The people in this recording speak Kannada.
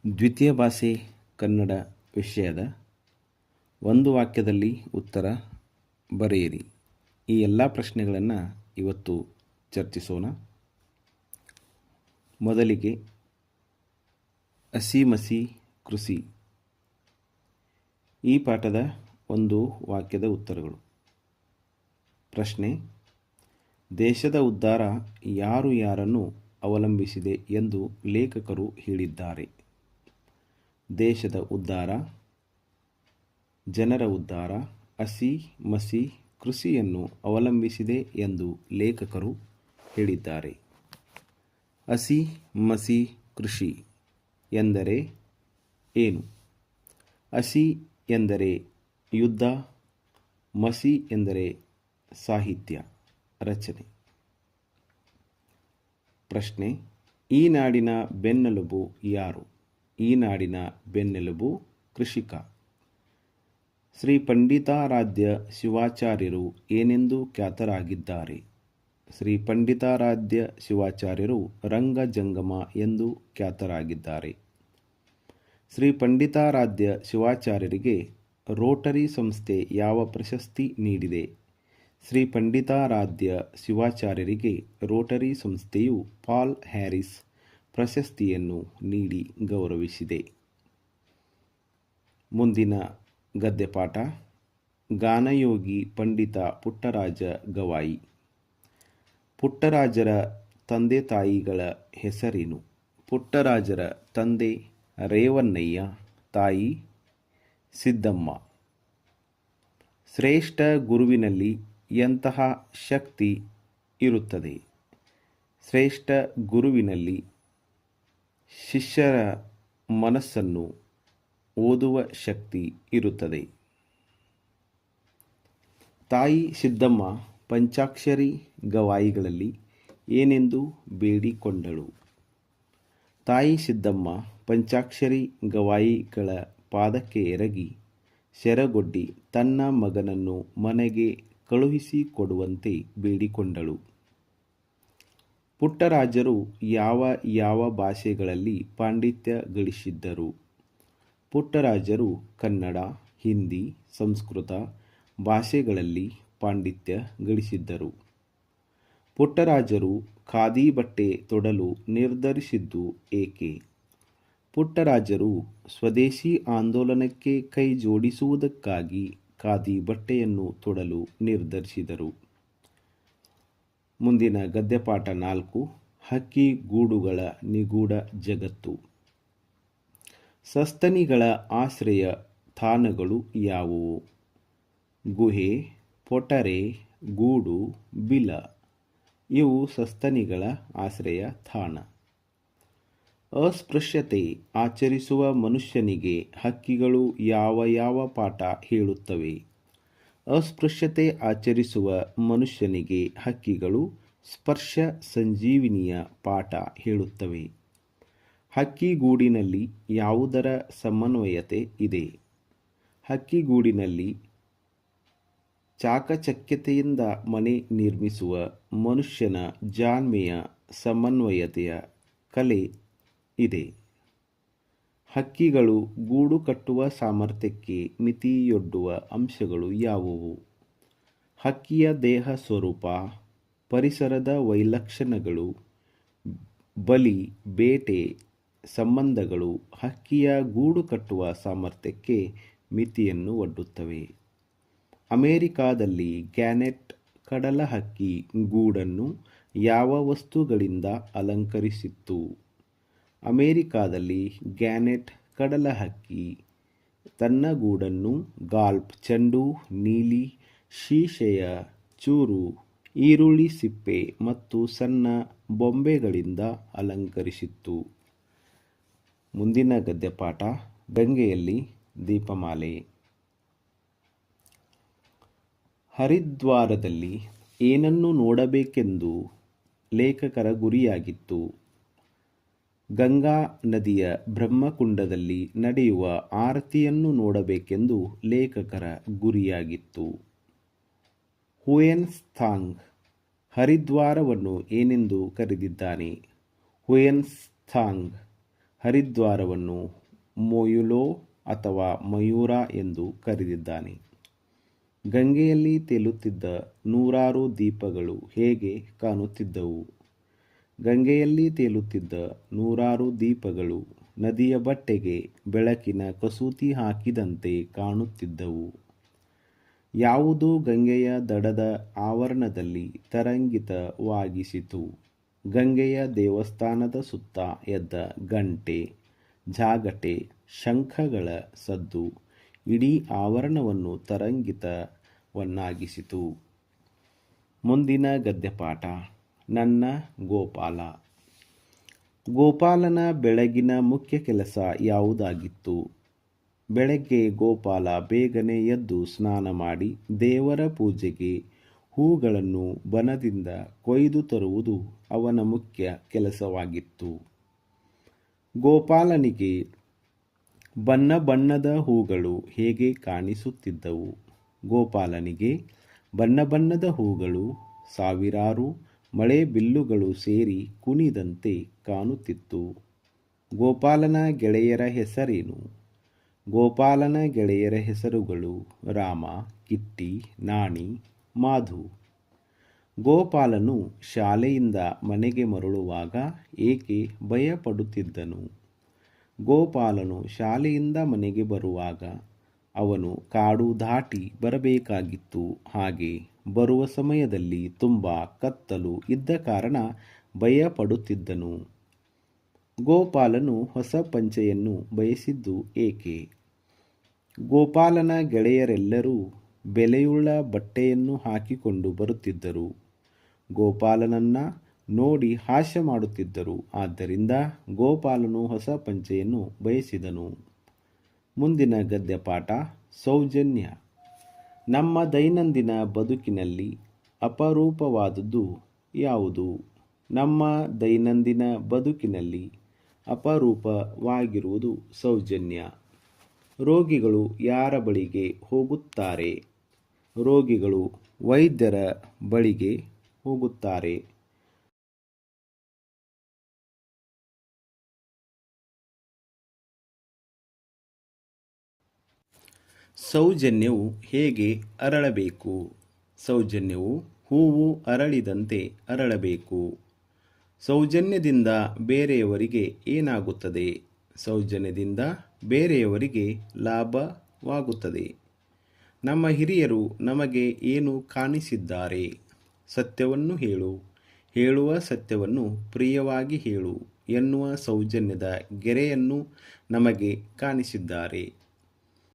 ದ್ವಿತೀಯ ಭಾಷೆ ಕನ್ನಡ ವಿಷಯದ ಒಂದು ವಾಕ್ಯದಲ್ಲಿ ಉತ್ತರ ಬರೆಯಿರಿ. ಈ ಎಲ್ಲ ಪ್ರಶ್ನೆಗಳನ್ನು ಇವತ್ತು ಚರ್ಚಿಸೋಣ. ಮೊದಲಿಗೆ ಹಸಿಮಸಿ ಕೃಷಿ, ಈ ಪಾಠದ ಒಂದು ವಾಕ್ಯದ ಉತ್ತರಗಳು. ಪ್ರಶ್ನೆ: ದೇಶದ ಉದ್ಧಾರ ಯಾರು ಯಾರನ್ನು ಅವಲಂಬಿಸಿದೆ ಎಂದು ಲೇಖಕರು ಹೇಳಿದ್ದಾರೆ? ದೇಶದ ಉದ್ಧಾರ, ಜನರ ಉದ್ಧಾರ ಹಸಿ ಮಸಿ ಕೃಷಿಯನ್ನು ಅವಲಂಬಿಸಿದೆ ಎಂದು ಲೇಖಕರು ಹೇಳಿದ್ದಾರೆ. ಹಸಿ ಮಸಿ ಕೃಷಿ ಎಂದರೆ ಏನು? ಹಸಿ ಎಂದರೆ ಯುದ್ಧ, ಮಸಿ ಎಂದರೆ ಸಾಹಿತ್ಯ ರಚನೆ. ಪ್ರಶ್ನೆ: ಈ ನಾಡಿನ ಬೆನ್ನೆಲುಬು ಯಾರು? ಈ ನಾಡಿನ ಬೆನ್ನೆಲುಬು ಕೃಷಿಕ. ಶ್ರೀ ಪಂಡಿತಾರಾಧ್ಯ ಶಿವಾಚಾರ್ಯರು ಏನೆಂದು ಖ್ಯಾತರಾಗಿದ್ದಾರೆ? ಶ್ರೀ ಪಂಡಿತಾರಾಧ್ಯ ಶಿವಾಚಾರ್ಯರು ರಂಗಜಂಗಮ ಎಂದು ಖ್ಯಾತರಾಗಿದ್ದಾರೆ. ಶ್ರೀ ಪಂಡಿತಾರಾಧ್ಯ ಶಿವಾಚಾರ್ಯರಿಗೆ ರೋಟರಿ ಸಂಸ್ಥೆ ಯಾವ ಪ್ರಶಸ್ತಿ ನೀಡಿದೆ? ಶ್ರೀ ಪಂಡಿತಾರಾಧ್ಯ ಶಿವಾಚಾರ್ಯರಿಗೆ ರೋಟರಿ ಸಂಸ್ಥೆಯು ಪಾಲ್ ಹ್ಯಾರಿಸ್ ಪ್ರಶಸ್ತಿಯನ್ನು ನೀಡಿ ಗೌರವಿಸಿದೆ. ಮುಂದಿನ ಗದ್ಯಪಾಠ: ಗಾನಯೋಗಿ ಪಂಡಿತ ಪುಟ್ಟರಾಜ ಗವಾಯಿ. ಪುಟ್ಟರಾಜರ ತಂದೆ ತಾಯಿಗಳ ಹೆಸರೇನು? ಪುಟ್ಟರಾಜರ ತಂದೆ ರೇವಣ್ಣಯ್ಯ, ತಾಯಿ ಸಿದ್ದಮ್ಮ. ಶ್ರೇಷ್ಠ ಗುರುವಿನಲ್ಲಿ ಎಂತಹ ಶಕ್ತಿ ಇರುತ್ತದೆ? ಶ್ರೇಷ್ಠ ಗುರುವಿನಲ್ಲಿ ಶಿಷ್ಯರ ಮನಸ್ಸನ್ನು ಓದುವ ಶಕ್ತಿ ಇರುತ್ತದೆ. ತಾಯಿ ಸಿದ್ದಮ್ಮ ಪಂಚಾಕ್ಷರಿ ಗವಾಯಿಗಳಲ್ಲಿ ಏನೆಂದು ಬೇಡಿಕೊಂಡಳು? ತಾಯಿ ಸಿದ್ದಮ್ಮ ಪಂಚಾಕ್ಷರಿ ಗವಾಯಿಗಳ ಪಾದಕ್ಕೆ ಎರಗಿ ಶರಗೊಡ್ಡಿ ತನ್ನ ಮಗನನ್ನು ಮನೆಗೆ ಕಳುಹಿಸಿಕೊಡುವಂತೆ ಬೇಡಿಕೊಂಡಳು. ಪುಟ್ಟರಾಜರು ಯಾವ ಯಾವ ಭಾಷೆಗಳಲ್ಲಿ ಪಾಂಡಿತ್ಯ ಗಳಿಸಿದ್ದರು? ಪುಟ್ಟರಾಜರು ಕನ್ನಡ, ಹಿಂದಿ, ಸಂಸ್ಕೃತ ಭಾಷೆಗಳಲ್ಲಿ ಪಾಂಡಿತ್ಯ ಗಳಿಸಿದ್ದರು. ಪುಟ್ಟರಾಜರು ಖಾದಿ ಬಟ್ಟೆ ತೊಡಲು ನಿರ್ಧರಿಸಿದ್ದು ಏಕೆ? ಪುಟ್ಟರಾಜರು ಸ್ವದೇಶಿ ಆಂದೋಲನಕ್ಕೆ ಕೈ ಜೋಡಿಸುವುದಕ್ಕಾಗಿ ಖಾದಿ ಬಟ್ಟೆಯನ್ನು ತೊಡಲು ನಿರ್ಧರಿಸಿದರು. ಮುಂದಿನ ಗದ್ಯಪಾಠ 4: ಹಕ್ಕಿ ಗೂಡುಗಳ ನಿಗೂಢ ಜಗತ್ತು. ಸಸ್ತನಿಗಳ ಆಶ್ರಯ ತಾಣಗಳು ಯಾವುವು? ಗುಹೆ, ಪೊಟರೆ, ಗೂಡು, ಬಿಲ ಇವು ಸಸ್ತನಿಗಳ ಆಶ್ರಯ ತಾಣ. ಅಸ್ಪೃಶ್ಯತೆ ಆಚರಿಸುವ ಮನುಷ್ಯನಿಗೆ ಹಕ್ಕಿಗಳು ಯಾವ ಯಾವ ಪಾಠ ಹೇಳುತ್ತವೆ? ಅಸ್ಪೃಶ್ಯತೆ ಆಚರಿಸುವ ಮನುಷ್ಯನಿಗೆ ಹಕ್ಕಿಗಳು ಸ್ಪರ್ಶ ಸಂಜೀವಿನಿಯ ಪಾಠ ಹೇಳುತ್ತವೆ. ಹಕ್ಕಿಗೂಡಿನಲ್ಲಿ ಯಾವುದರ ಸಮನ್ವಯತೆ ಇದೆ? ಹಕ್ಕಿಗೂಡಿನಲ್ಲಿ ಚಾಕಚಕ್ಯತೆಯಿಂದ ಮನೆ ನಿರ್ಮಿಸುವ ಮನುಷ್ಯನ ಜಾಣ್ಮೆಯ ಸಮನ್ವಯತೆಯ ಕಲೆ ಇದೆ. ಹಕ್ಕಿಗಳು ಗೂಡು ಕಟ್ಟುವ ಸಾಮರ್ಥ್ಯಕ್ಕೆ ಮಿತಿಯೊಡ್ಡುವ ಅಂಶಗಳು ಯಾವುವು? ಹಕ್ಕಿಯ ದೇಹ ಸ್ವರೂಪ, ಪರಿಸರದ ವೈಲಕ್ಷಣ್ಯಗಳು, ಬಲಿ ಬೇಟೆ ಸಂಬಂಧಗಳು ಹಕ್ಕಿಯ ಗೂಡು ಕಟ್ಟುವ ಸಾಮರ್ಥ್ಯಕ್ಕೆ ಮಿತಿಯನ್ನು ಒಡ್ಡುತ್ತವೆ. ಅಮೆರಿಕಾದಲ್ಲಿ ಗ್ಯಾನೆಟ್ ಕಡಲಹಕ್ಕಿ ಗೂಡನ್ನು ಯಾವ ವಸ್ತುಗಳಿಂದ ಅಲಂಕರಿಸಿತ್ತು? ಅಮೆರಿಕಾದಲ್ಲಿ ಗ್ಯಾನೆಟ್ ಕಡಲಹಕ್ಕಿ ತನ್ನ ಗೂಡನ್ನು ಗಾಲ್ಫ್ ಚೆಂಡು, ನೀಲಿ ಶೀಶೆಯ ಚೂರು, ಈರುಳ್ಳಿ ಸಿಪ್ಪೆ ಮತ್ತು ಸಣ್ಣ ಬೊಂಬೆಗಳಿಂದ ಅಲಂಕರಿಸಿತ್ತು. ಮುಂದಿನ ಗದ್ಯಪಾಠ: ಗಂಗೆಯಲ್ಲಿ ದೀಪಮಾಲೆ. ಹರಿದ್ವಾರದಲ್ಲಿ ಏನನ್ನು ನೋಡಬೇಕೆಂದು ಲೇಖಕರ ಗುರಿಯಾಗಿತ್ತು? ಗಂಗಾ ನದಿಯ ಬ್ರಹ್ಮಕುಂಡದಲ್ಲಿ ನಡೆಯುವ ಆರತಿಯನ್ನು ನೋಡಬೇಕೆಂದು ಲೇಖಕರ ಗುರಿಯಾಗಿತ್ತು. ಹುಯೆನ್ ತ್ಸಾಂಗ್ ಹರಿದ್ವಾರವನ್ನು ಏನೆಂದು ಕರೆದಿದ್ದಾನೆ? ಹುಯೆನ್ ತ್ಸಾಂಗ್ ಹರಿದ್ವಾರವನ್ನು ಮೊಯುಲೋ ಅಥವಾ ಮಯೂರ ಎಂದು ಕರೆದಿದ್ದಾನೆ. ಗಂಗೆಯಲ್ಲಿ ತೇಲುತ್ತಿದ್ದ ನೂರಾರು ದೀಪಗಳು ಹೇಗೆ ಕಾಣುತ್ತಿದ್ದವು? ಗಂಗೆಯಲ್ಲಿ ತೇಲುತ್ತಿದ್ದ ನೂರಾರು ದೀಪಗಳು ನದಿಯ ಬಟ್ಟೆಗೆ ಬೆಳಕಿನ ಕಸೂತಿ ಹಾಕಿದಂತೆ ಕಾಣುತ್ತಿದ್ದವು. ಯಾವುದು ಗಂಗೆಯ ದಡದ ಆವರಣದಲ್ಲಿ ತರಂಗಿತವಾಗಿಸಿತು? ಗಂಗೆಯ ದೇವಸ್ಥಾನದ ಸುತ್ತ ಎದ್ದ ಗಂಟೆ, ಜಾಗಟೆ, ಶಂಖಗಳ ಸದ್ದು ಇಡೀ ಆವರಣವನ್ನು ತರಂಗಿತವನ್ನಾಗಿಸಿತು. ಮುಂದಿನ ಗದ್ಯಪಾಠ. ನನ್ನ ಗೋಪಾಲ. ಗೋಪಾಲನ ಬೆಳಗಿನ ಮುಖ್ಯ ಕೆಲಸ ಯಾವುದಾಗಿತ್ತು? ಬೆಳಗ್ಗೆ ಗೋಪಾಲ ಬೇಗನೆ ಎದ್ದು ಸ್ನಾನ ಮಾಡಿ ದೇವರ ಪೂಜೆಗೆ ಹೂಗಳನ್ನು ಬನದಿಂದ ಕೊಯ್ದು ತರುವುದು ಅವನ ಮುಖ್ಯ ಕೆಲಸವಾಗಿತ್ತು. ಗೋಪಾಲನಿಗೆ ಬಣ್ಣ ಬಣ್ಣದ ಹೂಗಳು ಹೇಗೆ ಕಾಣಿಸುತ್ತಿದ್ದವು? ಗೋಪಾಲನಿಗೆ ಬಣ್ಣ ಬಣ್ಣದ ಹೂಗಳು ಸಾವಿರಾರು ಮಳೆ ಬಿಲ್ಲುಗಳು ಸೇರಿ ಕುಣಿದಂತೆ ಕಾಣುತ್ತಿತ್ತು. ಗೋಪಾಲನ ಗೆಳೆಯರ ಹೆಸರೇನು? ಗೋಪಾಲನ ಗೆಳೆಯರ ಹೆಸರುಗಳು ರಾಮ, ಕಿಟ್ಟಿ, ನಾಣಿ, ಮಾಧು. ಗೋಪಾಲನು ಶಾಲೆಯಿಂದ ಮನೆಗೆ ಮರಳುವಾಗ ಏಕೆ ಭಯಪಡುತ್ತಿದ್ದನು? ಗೋಪಾಲನು ಶಾಲೆಯಿಂದ ಮನೆಗೆ ಬರುವಾಗ ಅವನು ಕಾಡು ದಾಟಿ ಬರಬೇಕಾಗಿತ್ತು. ಹಾಗೆ ಬರುವ ಸಮಯದಲ್ಲಿ ತುಂಬ ಕತ್ತಲು ಇದ್ದ ಕಾರಣ ಭಯಪಡುತ್ತಿದ್ದನು. ಗೋಪಾಲನು ಹೊಸ ಪಂಚೆಯನ್ನು ಬಯಸಿದ್ದು ಏಕೆ? ಗೋಪಾಲನ ಗೆಳೆಯರೆಲ್ಲರೂ ಬೆಲೆಯುಳ್ಳ ಬಟ್ಟೆಯನ್ನು ಹಾಕಿಕೊಂಡು ಬರುತ್ತಿದ್ದರು. ಗೋಪಾಲನನ್ನ ನೋಡಿ ಹಾಸ್ಯ ಮಾಡುತ್ತಿದ್ದರು. ಆದ್ದರಿಂದ ಗೋಪಾಲನು ಹೊಸ ಪಂಚೆಯನ್ನು ಬಯಸಿದನು. ಮುಂದಿನ ಗದ್ಯಪಾಠ. ಸೌಜನ್ಯ. ನಮ್ಮ ದೈನಂದಿನ ಬದುಕಿನಲ್ಲಿ ಅಪರೂಪವಾದದ್ದು ಯಾವುದು? ನಮ್ಮ ದೈನಂದಿನ ಬದುಕಿನಲ್ಲಿ ಅಪರೂಪವಾಗಿರುವುದು ಸೌಜನ್ಯ. ರೋಗಿಗಳು ಯಾರ ಬಳಿಗೆ ಹೋಗುತ್ತಾರೆ? ರೋಗಿಗಳು ವೈದ್ಯರ ಬಳಿಗೆ ಹೋಗುತ್ತಾರೆ. ಸೌಜನ್ಯವು ಹೇಗೆ ಅರಳಬೇಕು? ಸೌಜನ್ಯವು ಹೂವು ಅರಳಿದಂತೆ ಅರಳಬೇಕು. ಸೌಜನ್ಯದಿಂದ ಬೇರೆಯವರಿಗೆ ಏನಾಗುತ್ತದೆ? ಸೌಜನ್ಯದಿಂದ ಬೇರೆಯವರಿಗೆ ಲಾಭವಾಗುತ್ತದೆ. ನಮ್ಮ ಹಿರಿಯರು ನಮಗೆ ಏನು ಕಾಣಿಸಿದ್ದಾರೆ? ಸತ್ಯವನ್ನು ಹೇಳು, ಹೇಳುವ ಸತ್ಯವನ್ನು ಪ್ರಿಯವಾಗಿ ಹೇಳು ಎನ್ನುವ ಸೌಜನ್ಯದ ಗೆರೆಯನ್ನು ನಮಗೆ ಕಾಣಿಸಿದ್ದಾರೆ.